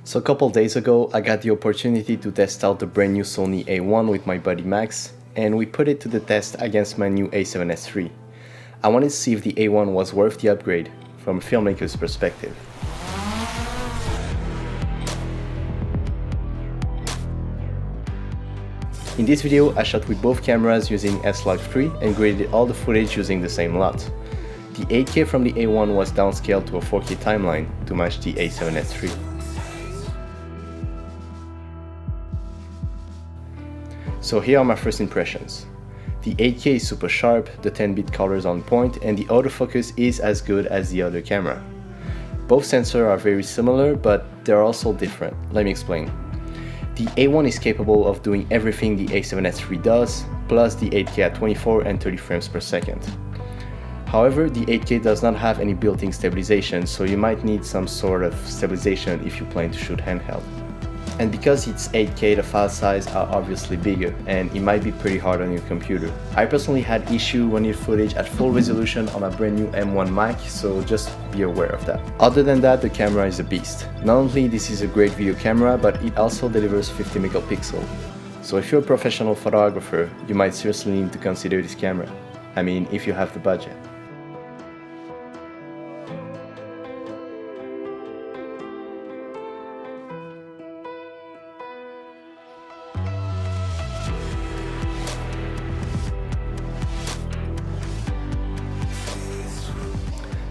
So a couple days ago, I got the opportunity to test out the brand new Sony A1 with my buddy Max, and we put it to the test against my new A7S III. I wanted to see if the A1 was worth the upgrade from a filmmaker's perspective. In this video, I shot with both cameras using S-Log3 and graded all the footage using the same lot. The 8K from the A1 was downscaled to a 4K timeline to match the A7S III. So here are my first impressions. The 8K is super sharp, the 10-bit colors on point, and the autofocus is as good as the other camera. Both sensors are very similar, but they're also different. Let me explain. The A1 is capable of doing everything the A7S III does, plus the 8K at 24 and 30 frames per second. However, the 8K does not have any built-in stabilization, so you might need some sort of stabilization if you plan to shoot handheld. And because it's 8K, the file size are obviously bigger, and it might be pretty hard on your computer. I personally had issue running footage at full resolution on a brand new M1 Mac, so just be aware of that. Other than that, the camera is a beast. Not only this is a great video camera, but it also delivers 50 megapixel. So if you're a professional photographer, you might seriously need to consider this camera. I mean, if you have the budget.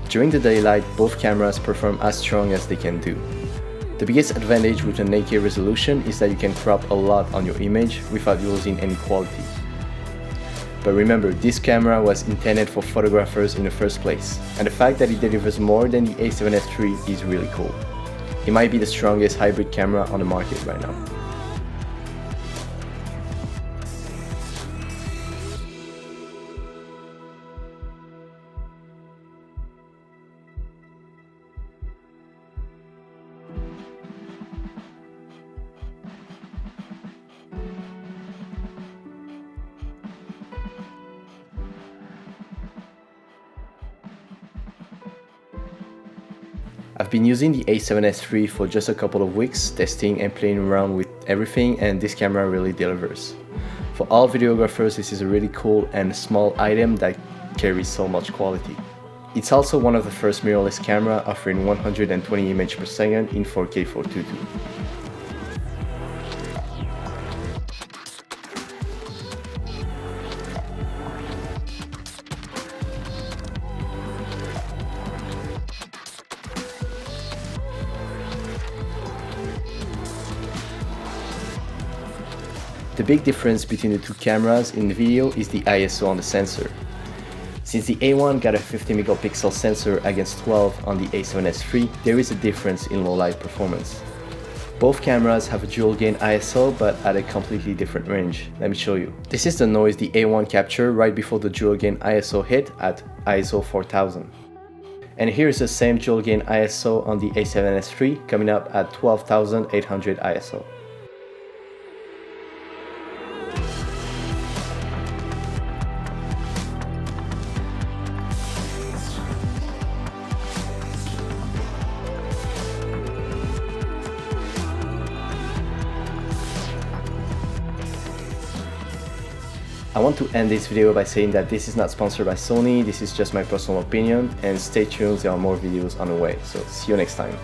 During the daylight, both cameras perform as strong as they can do. The biggest advantage with an 8K resolution is that you can crop a lot on your image without losing any quality. But remember, this camera was intended for photographers in the first place, and the fact that it delivers more than the A7S III is really cool. It might be the strongest hybrid camera on the market right now. I've been using the A7S III for just a couple of weeks, testing and playing around with everything, and this camera really delivers. For all videographers, this is a really cool and small item that carries so much quality. It's also one of the first mirrorless camera offering 120 images per second in 4K 422. The big difference between the two cameras in the video is the ISO on the sensor. Since the A1 got a 50 megapixel sensor against 12 on the A7S III, there is a difference in low light performance. Both cameras have a dual gain ISO, but at a completely different range. Let me show you. This is the noise the A1 captured right before the dual gain ISO hit at ISO 4000. And here's the same dual gain ISO on the A7S III coming up at 12,800 ISO. I want to end this video by saying that this is not sponsored by Sony, this is just my personal opinion, and stay tuned, there are more videos on the way, so see you next time.